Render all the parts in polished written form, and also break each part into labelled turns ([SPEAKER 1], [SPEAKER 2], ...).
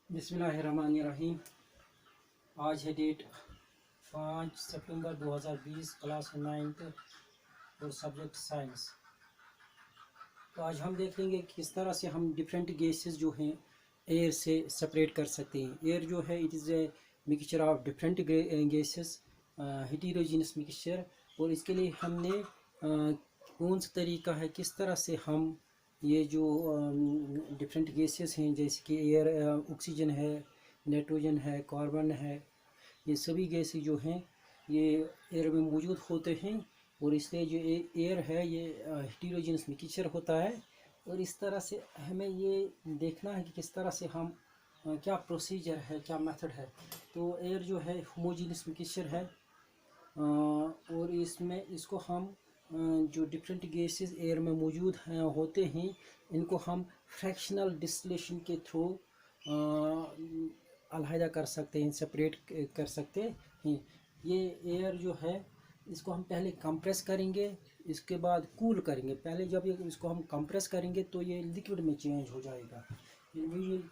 [SPEAKER 1] बिस्मिल्लाहिर्रहमानिर्रहीम। आज है डेट 5 सितंबर 2020, क्लास 9th और सब्जेक्ट साइंस। तो आज हम देख लेंगे कि किस तरह से हम डिफरेंट गैसेस जो हैं एयर से सेपरेट कर सकते हैं। एयर जो है it is a mixture of different gases, heterogeneous mixture. और इसके लिए हमने कौन सा तरीका है, किस तरह से हम ये जो डिफरेंट गैसेस हैं जैसे कि एयर, ऑक्सीजन है, नाइट्रोजन है, कार्बन है, ये सभी गैसेस जो हैं ये एयर में मौजूद होते हैं। और इसलिए जो एयर है ये हेटेरोजेनस मिक्सचर होता है। और इस तरह से हमें ये देखना है कि किस तरह से हम क्या प्रोसीजर है, क्या मेथड है। तो एयर जो है होमोजेनस मिक्सचर है, और इसमें इसको हम जो डिफरेंट गैसेस एयर में मौजूद हैं होते हैं इनको हम फ्रैक्शनल डिस्टिलेशन के थ्रू अलहदा कर सकते हैं, सेपरेट कर सकते हैं। ये एयर जो है इसको हम पहले कंप्रेस करेंगे, इसके बाद कूल करेंगे। पहले जब ये इसको हम कंप्रेस करेंगे तो ये लिक्विड में चेंज हो जाएगा। We will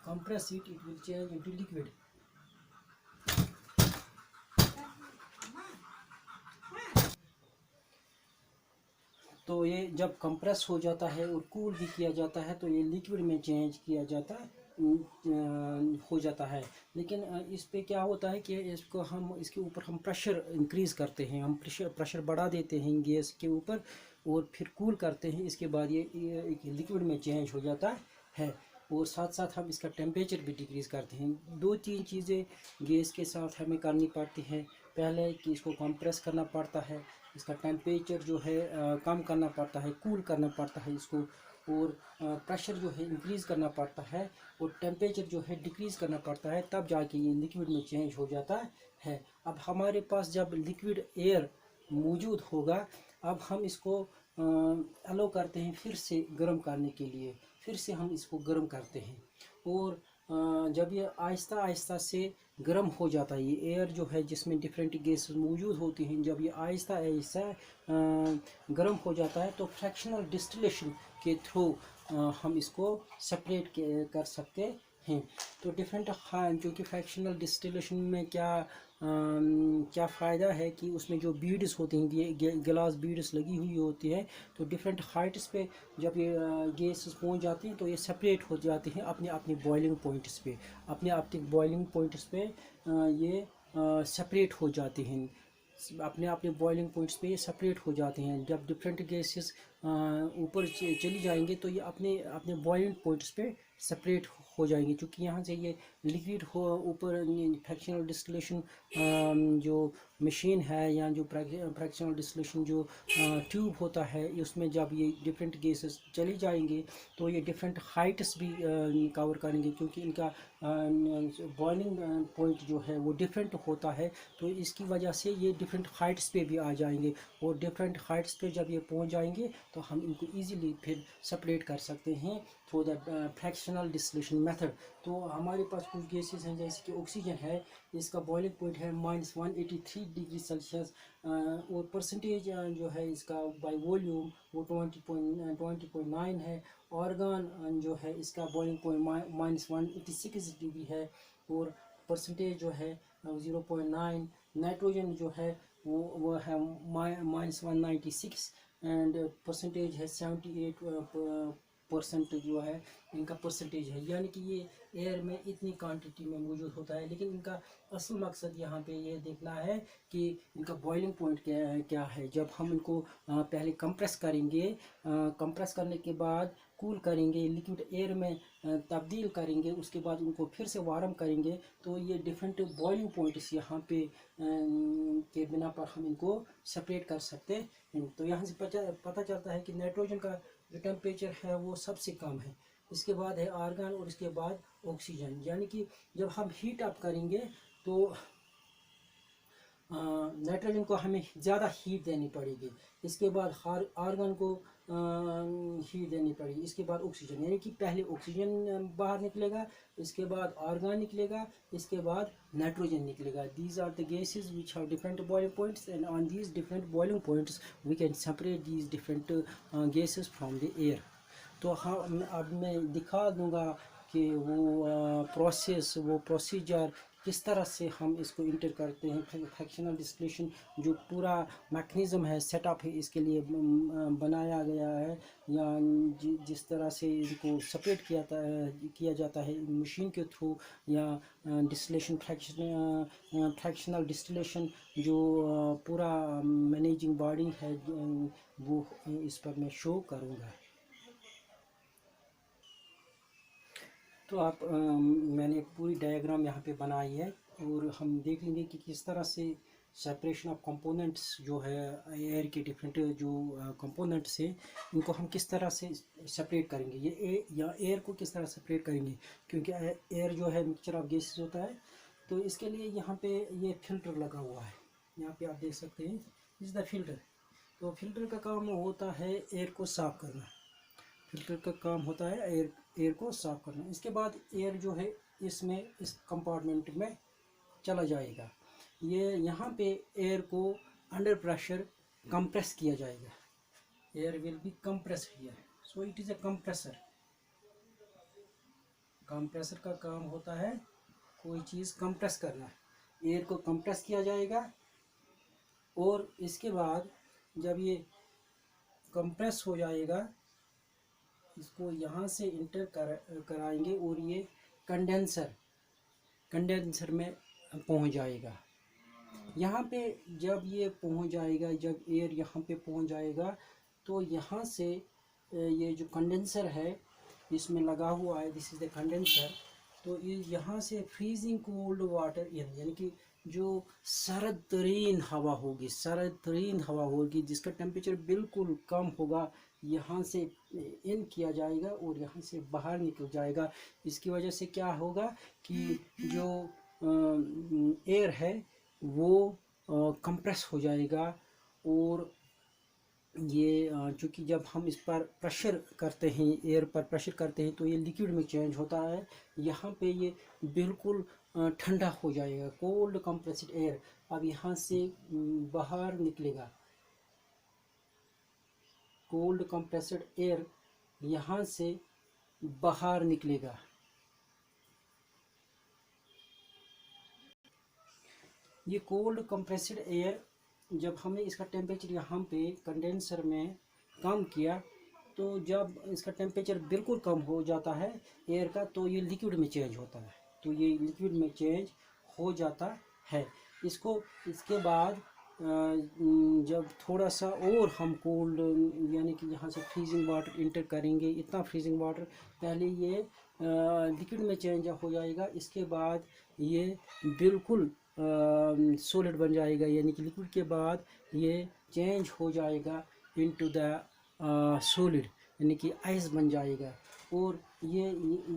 [SPEAKER 1] compress it, it will change into liquid. तो ये जब कंप्रेस हो जाता है और कूल भी किया जाता है तो ये लिक्विड में चेंज किया जाता है, हो जाता है। लेकिन इस पे क्या होता है कि इसको हम इसके ऊपर हम प्रेशर इंक्रीज़ करते हैं, हम प्रेशर बढ़ा देते हैं गैस के ऊपर और फिर कूल करते हैं। इसके बाद ये लिक्विड में चेंज हो जाता है। और साथ साथ हम इसका टेम्परेचर भी डिक्रीज़ करते हैं। दो तीन चीज़ें गैस के साथ हमें करनी पड़ती हैं। पहले कि इसको कंप्रेस करना पड़ता है, इसका टेम्परेचर जो है कम करना पड़ता है, कूल करना पड़ता है इसको, और प्रेशर जो है इंक्रीज़ करना पड़ता है, और टेम्परेचर जो है डिक्रीज़ करना पड़ता है, तब जाके ये लिक्विड में चेंज हो जाता है। अब हमारे पास जब लिक्विड एयर मौजूद होगा, अब हम इसको अलो करते हैं फिर से गर्म करने के लिए। फिर से हम इसको गर्म करते हैं और जब ये आहिस्ता आहिस्ता से गर्म हो जाता है, ये एयर जो है जिसमें डिफरेंट गैसेस मौजूद होती हैं, जब ये आहिस्ता आहिस्ता गर्म हो जाता है तो फ्रैक्शनल डिस्टिलेशन के थ्रू हम इसको सेपरेट कर सकते हैं। तो डिफरेंट क्योंकि फ्रैक्शनल डिस्टिलेशन में क्या फ़ायदा है कि उसमें जो बीड्स होती हैं, गिलास बीड्स लगी हुई होती है, तो डिफरेंट हाइट्स पे जब ये गैसेस पहुंच जाती हैं तो ये सेपरेट हो जाती हैं अपने अपने बॉइलिंग पॉइंट्स पे। अपने अपने बॉइलिंग पॉइंट्स पे ये सेपरेट हो जाती हैं, अपने अपने बॉइलिंग पॉइंट्स पे ये सेपरेट हो जाते हैं। जब डिफरेंट गैसेस ऊपर चली जाएंगे तो ये अपने अपने बॉइलिंग पॉइंट्स पे सेपरेट हो जाएंगे। क्योंकि यहाँ से ये लिक्विड हो ऊपर फ्रैक्शनल डिस्टिलेशन जो मशीन है या जो फ्रैक्शनल डिस्टिलेशन जो ट्यूब होता है, उसमें जब ये डिफरेंट गैसेस चली जाएंगे तो ये डिफरेंट हाइट्स भी कवर करेंगे। क्योंकि इनका बॉइलिंग पॉइंट जो है वो डिफरेंट होता है, तो इसकी वजह से ये डिफरेंट हाइट्स पे भी आ जाएंगे। और डिफरेंट हाइट्स पे जब ये पहुंच जाएंगे तो हम इनको इजीली फिर सेपरेट कर सकते हैं through the fractional distillation method. तो हमारे पास कुछ गैसेस हैं जैसे कि ऑक्सीजन है, इसका बॉइलिंग पॉइंट है -183 डिग्री सेल्सियस, और परसेंटेज जो है इसका बाय वॉल्यूम वो 20.9 है। ऑर्गन जो है इसका बॉइलिंग पॉइंट -186 डिग्री है और परसेंटेज जो है 0.9। नाइट्रोजन जो है वो है -196 एंड परसेंटेज है 78% जो है इनका परसेंटेज है। यानी कि ये एयर में इतनी क्वांटिटी में मौजूद होता है। लेकिन इनका असल मकसद यहाँ पे ये देखना है कि इनका बॉइलिंग पॉइंट क्या है। जब हम इनको पहले कंप्रेस करेंगे, कंप्रेस करने के बाद कूल करेंगे, लिक्विड एयर में तब्दील करेंगे, उसके बाद उनको फिर से वार्म करेंगे, तो ये डिफरेंट बॉइलिंग पॉइंट्स यहाँ पे के बिना पर हम इनको सेपरेट कर सकते हैं। तो यहाँ से पता चलता है कि नाइट्रोजन का जो टेम्परेचर है वो सबसे कम है, इसके बाद है आर्गन और इसके बाद ऑक्सीजन। यानी कि जब हम हीट अप करेंगे तो नाइट्रोजन को हमें ज़्यादा हीट देनी पड़ेगी, इसके बाद आर्गन को हीट देनी पड़ेगी, इसके बाद ऑक्सीजन। यानी कि पहले ऑक्सीजन बाहर निकलेगा, इसके बाद आर्गन निकलेगा, इसके बाद नाइट्रोजन निकलेगा। These are the gases which have different boiling points and on these different boiling points we can separate these different gases from the air. तो हम अब मैं दिखा दूंगा कि वो प्रोसेस, वो प्रोसीजर किस तरह से हम इसको इंटर करते हैं। फ्रैक्शनल डिस्टिलेशन जो पूरा मैकेनिज़्म है, सेटअप है, इसके लिए बनाया गया है, या जिस तरह से इनको सेपरेट किया जाता है मशीन के थ्रू, या डिस्टिलेशन फ्रैक्शनल डिस्टिलेशन जो पूरा मैनेजिंग बॉडी है, वो इस पर मैं शो करूँगा। तो आप मैंने पूरी डायग्राम यहाँ पे बनाई है, और हम देख लेंगे कि किस तरह से सेपरेशन ऑफ कंपोनेंट्स जो है एयर के डिफरेंट जो कंपोनेंट्स हैं, इनको हम किस तरह से सेपरेट करेंगे, या एयर को किस तरह सेपरेट करेंगे, क्योंकि एयर जो है मिक्सचर ऑफ गैसेस होता है। तो इसके लिए यहाँ पे ये फिल्टर लगा हुआ है, यहाँ पे आप देख सकते हैं, इस द फिल्टर। तो फिल्टर का काम होता है एयर को साफ करना, फिल्टर का काम होता है एयर को साफ करना। इसके बाद एयर जो है इसमें इस कंपार्टमेंट में चला जाएगा। ये यहाँ पे एयर को अंडर प्रेशर कंप्रेस किया जाएगा। Air will be compress here, so it is a compressor. Compressor का काम होता है कोई चीज़ कंप्रेस करना। एयर को कंप्रेस किया जाएगा, और इसके बाद जब ये कंप्रेस हो जाएगा, इसको यहाँ से इंटर कराएंगे, और ये कंडेंसर में पहुँच जाएगा। यहाँ पे जब ये पहुँच जाएगा, जब एयर यहाँ पे पहुँच जाएगा, तो यहाँ से ये जो कंडेंसर है इसमें लगा हुआ है, दिस इज़ द कंडेंसर। तो ये यहाँ से फ्रीजिंग कोल्ड वाटर यानी कि जो सर्द तरीन हवा होगी, जिसका टेम्परेचर बिल्कुल कम होगा, यहाँ से इन किया जाएगा और यहाँ से बाहर निकल जाएगा। इसकी वजह से क्या होगा कि जो एयर है वो कंप्रेस हो जाएगा, और ये चूँकि जब हम इस पर प्रेशर करते हैं, एयर पर प्रेशर करते हैं, तो ये लिक्विड में चेंज होता है। यहाँ पे ये बिल्कुल ठंडा हो जाएगा, कोल्ड कंप्रेस्ड एयर अब यहाँ से बाहर निकलेगा। कोल्ड कंप्रेस्ड एयर यहाँ से बाहर निकलेगा। ये कोल्ड कंप्रेस्ड एयर जब हमने इसका टेम्परेचर यहाँ पे कंडेंसर में कम किया, तो जब इसका टेम्परेचर बिल्कुल कम हो जाता है एयर का, तो ये लिक्विड में चेंज होता है। तो ये लिक्विड में चेंज हो जाता है। इसके बाद जब थोड़ा सा और हम कोल्ड यानी कि यहाँ से फ्रीजिंग वाटर इंटर करेंगे, इतना फ्रीजिंग वाटर, पहले ये लिक्विड में चेंज हो जाएगा, इसके बाद ये बिल्कुल सॉलिड बन जाएगा, यानी कि लिक्विड के बाद ये चेंज हो जाएगा इनटू द सॉलिड, यानी कि आइस बन जाएगा। और ये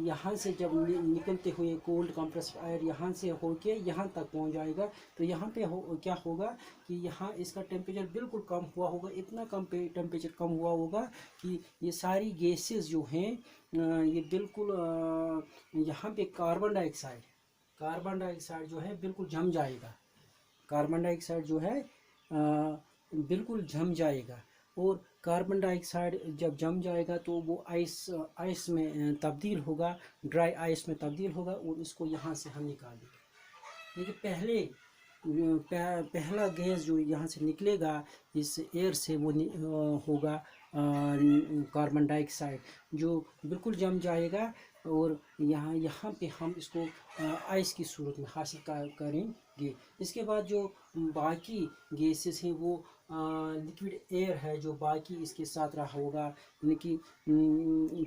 [SPEAKER 1] यहाँ से जब निकलते हुए कोल्ड कंप्रेस्ड एयर यहाँ से होके यहाँ तक पहुँच जाएगा, तो यहाँ पे क्या होगा कि यहाँ इसका टेम्परेचर बिल्कुल कम हुआ होगा, इतना कम टेम्परेचर कम हुआ होगा कि ये सारी गैसेस जो हैं ये बिल्कुल यहाँ पे कार्बन डाइऑक्साइड जो है बिल्कुल जम जाएगा। कार्बन डाइऑक्साइड जो है बिल्कुल जम जाएगा, और कार्बन डाइऑक्साइड जब जम जाएगा तो वो आइस में तब्दील होगा, ड्राई आइस में तब्दील होगा, और इसको यहाँ से हम निकाल देंगे। लेकिन पहला गैस जो यहाँ से निकलेगा इस एयर से वो होगा कार्बन डाइऑक्साइड, जो बिल्कुल जम जाएगा, और यहाँ पे हम इसको आइस की सूरत में हासिल करेंगे। इसके बाद जो बाकी गैसेस हैं वो लिक्विड एयर है जो बाकी इसके साथ रहा होगा, यानी कि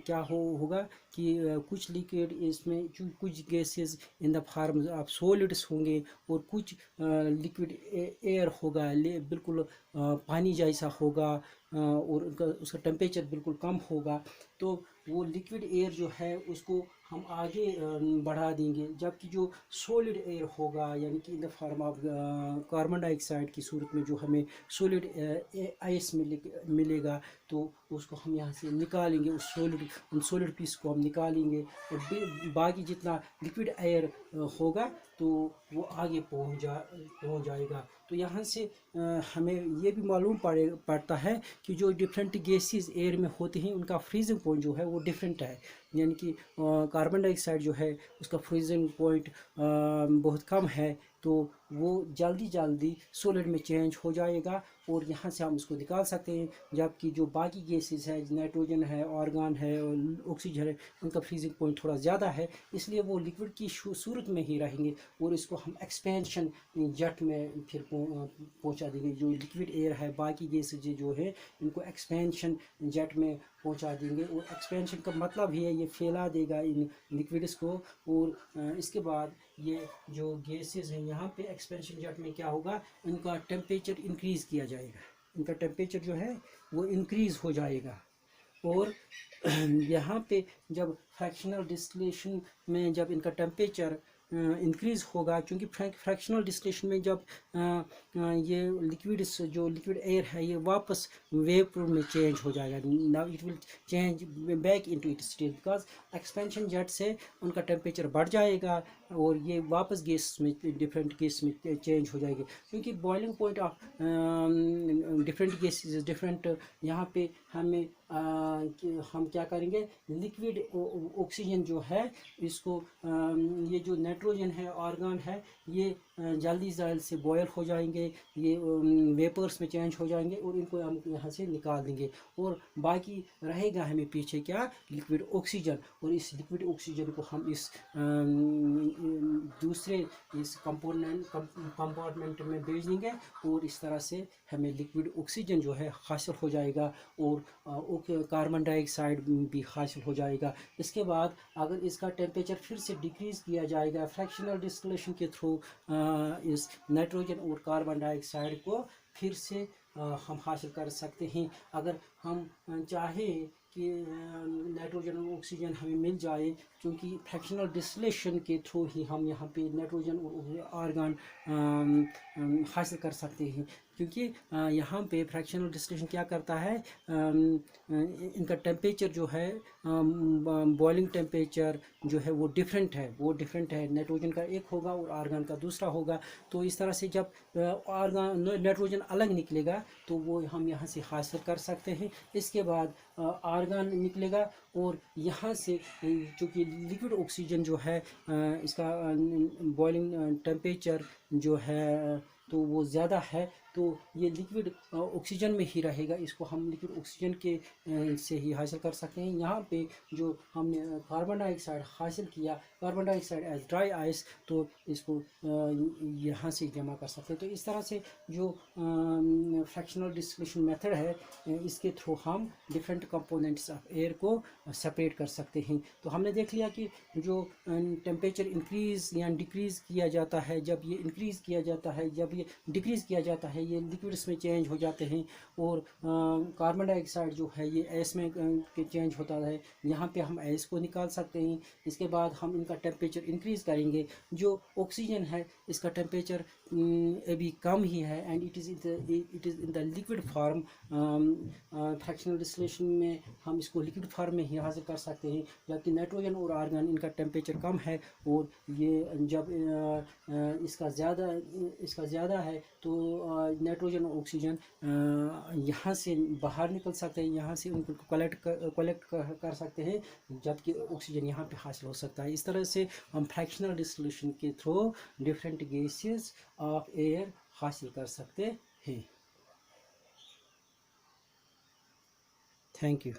[SPEAKER 1] क्या होगा कि कुछ लिक्विड इसमें कुछ gases in the form of solids होंगे, और कुछ लिक्विड एयर होगा बिल्कुल पानी जैसा होगा, और उसका टेम्परेचर बिल्कुल कम होगा। तो वो लिक्विड एयर जो है उसको हम आगे बढ़ा देंगे, जबकि जो सॉलिड एयर होगा यानी कि in the form of carbon dioxide की सूरत में जो हमें सॉलिड आइस मिलेगा, तो उसको हम यहाँ से निकालेंगे, उन सॉलिड पीस को हम निकालेंगे, और बाकी जितना लिक्विड एयर होगा तो वो आगे पहुँच जाएगा। तो यहाँ से हमें ये भी मालूम पड़ता है कि जो डिफरेंट गैसेस एयर में होते हैं उनका फ्रीजिंग पॉइंट जो है वो डिफरेंट है। यानी कि कार्बन डाइऑक्साइड जो है उसका फ्रीजिंग पॉइंट बहुत कम है, तो वो जल्दी जल्दी सॉलिड में चेंज हो जाएगा और यहाँ से हम उसको निकाल सकते हैं। जबकि जो बाकी गैसेस है, नाइट्रोजन है, आर्गन है, ऑक्सीजन है, उनका फ्रीजिंग पॉइंट थोड़ा ज़्यादा है, इसलिए वो लिक्विड की सूरत में ही रहेंगे और इसको हम एक्सपेंशन जेट में फिर पहुँचा देंगे। जो लिक्विड एयर है, बाकी गैसेज जो है, इनको एक्सपेंशन जेट में पहुँचा देंगे और एक्सपेंशन का मतलब ही है ये फैला देगा इन लिक्विड्स को। और इसके बाद ये जो गैसेस हैं यहाँ पे एक्सपेंशन जेट में क्या होगा, इनका टेम्परेचर इंक्रीज़ किया जाएगा, इनका टेम्परेचर जो है वो इंक्रीज़ हो जाएगा। और यहाँ पे जब फ्रैक्शनल डिस्टिलेशन में जब इनका टेम्परेचर इंक्रीज़ होगा, क्योंकि फ्रैक्शनल डिस्टिलेशन में जब ये लिक्विड एयर है ये वापस वेपर में चेंज हो जाएगा। Now it will change back into its state, because expansion jet से उनका टेम्परेचर बढ़ जाएगा और ये वापस गैस में, डिफरेंट गैस में चेंज हो जाएगी। क्योंकि boiling point of different gases different. यहाँ पे हमें हम क्या करेंगे, लिक्विड ऑक्सीजन जो है इसको ये जो नाइट्रोजन है, आर्गन है, ये जल्दी से बॉयल हो जाएंगे, ये वेपर्स में चेंज हो जाएंगे और इनको हम यहाँ से निकाल देंगे और बाकी रहेगा हमें पीछे क्या, लिक्विड ऑक्सीजन। और इस लिक्विड ऑक्सीजन को हम इस दूसरे इस कंपार्टमेंट में भेज देंगे और इस तरह से हमें लिक्विड ऑक्सीजन जो है हासिल हो जाएगा और कार्बन डाइऑक्साइड भी हासिल हो जाएगा। इसके बाद अगर इसका टेम्परेचर फिर से डिक्रीज़ किया जाएगा फ्रैक्शनल डिस्टिलेशन के थ्रू, इस नाइट्रोजन और कार्बन डाइऑक्साइड को फिर से हम हासिल कर सकते हैं। अगर हम चाहें कि नाइट्रोजन और ऑक्सीजन हमें मिल जाए, क्योंकि फ्रैक्शनल डिस्टिलेशन के थ्रू ही हम यहाँ पे नाइट्रोजन और आर्गन हासिल कर सकते हैं। क्योंकि यहाँ पे फ्रैक्शनल डिस्टिलेशन क्या करता है, इनका टेम्परेचर जो है, बॉइलिंग टेम्परेचर जो है वो डिफरेंट है, नाइट्रोजन का एक होगा और आर्गन का दूसरा होगा। तो इस तरह से जब आर्गन नाइट्रोजन अलग निकलेगा तो वो हम यहाँ से हासिल कर सकते हैं। इसके बाद आर्गन निकलेगा और यहाँ से चूँकि लिक्विड ऑक्सीजन जो है इसका बॉइलिंग टेम्परेचर जो है तो वो ज़्यादा है, तो ये लिक्विड ऑक्सीजन में ही रहेगा। इसको हम लिक्विड ऑक्सीजन के से ही हासिल कर सकते हैं। यहाँ पे जो हमने कार्बन डाइऑक्साइड हासिल किया, carbon dioxide as dry ice, तो इसको यहाँ से जमा कर सकते हैं। तो इस तरह से जो फ्रैक्शनल डिस्टिलेशन मेथड है, इसके थ्रू हम डिफरेंट कंपोनेंट्स ऑफ एयर को सेपरेट कर सकते हैं। तो हमने देख लिया कि जो टेम्परेचर इंक्रीज़ या डिक्रीज़ किया जाता है, जब ये इंक्रीज़ किया जाता है, जब ये डिक्रीज़ किया जाता है, ये लिक्विड्स में चेंज हो जाते हैं और कार्बन डाइऑक्साइड जो है ये एस में चेंज होता है। यहाँ पे हम एस को निकाल सकते हैं। इसके बाद हम इनका टेम्परेचर इंक्रीज़ करेंगे। जो ऑक्सीजन है इसका टेम्परेचर अभी कम ही है and it is in the liquid form. Fractional distillation में हम इसको लिक्विड फार्म में ही हासिल कर सकते हैं, जबकि नाइट्रोजन और आर्गन इनका टेम्परेचर कम है और ये जब इसका ज़्यादा है तो नाइट्रोजन और ऑक्सीजन यहाँ से बाहर निकल सकते हैं, यहाँ से उनको कलेक्ट कर सकते हैं, जबकि ऑक्सीजन यहाँ पे हासिल हो सकता है। इस तरह से हम फ्रैक्शनल डिस्टिलेशन के through different gases of air हासिल कर सकते हैं। Thank you.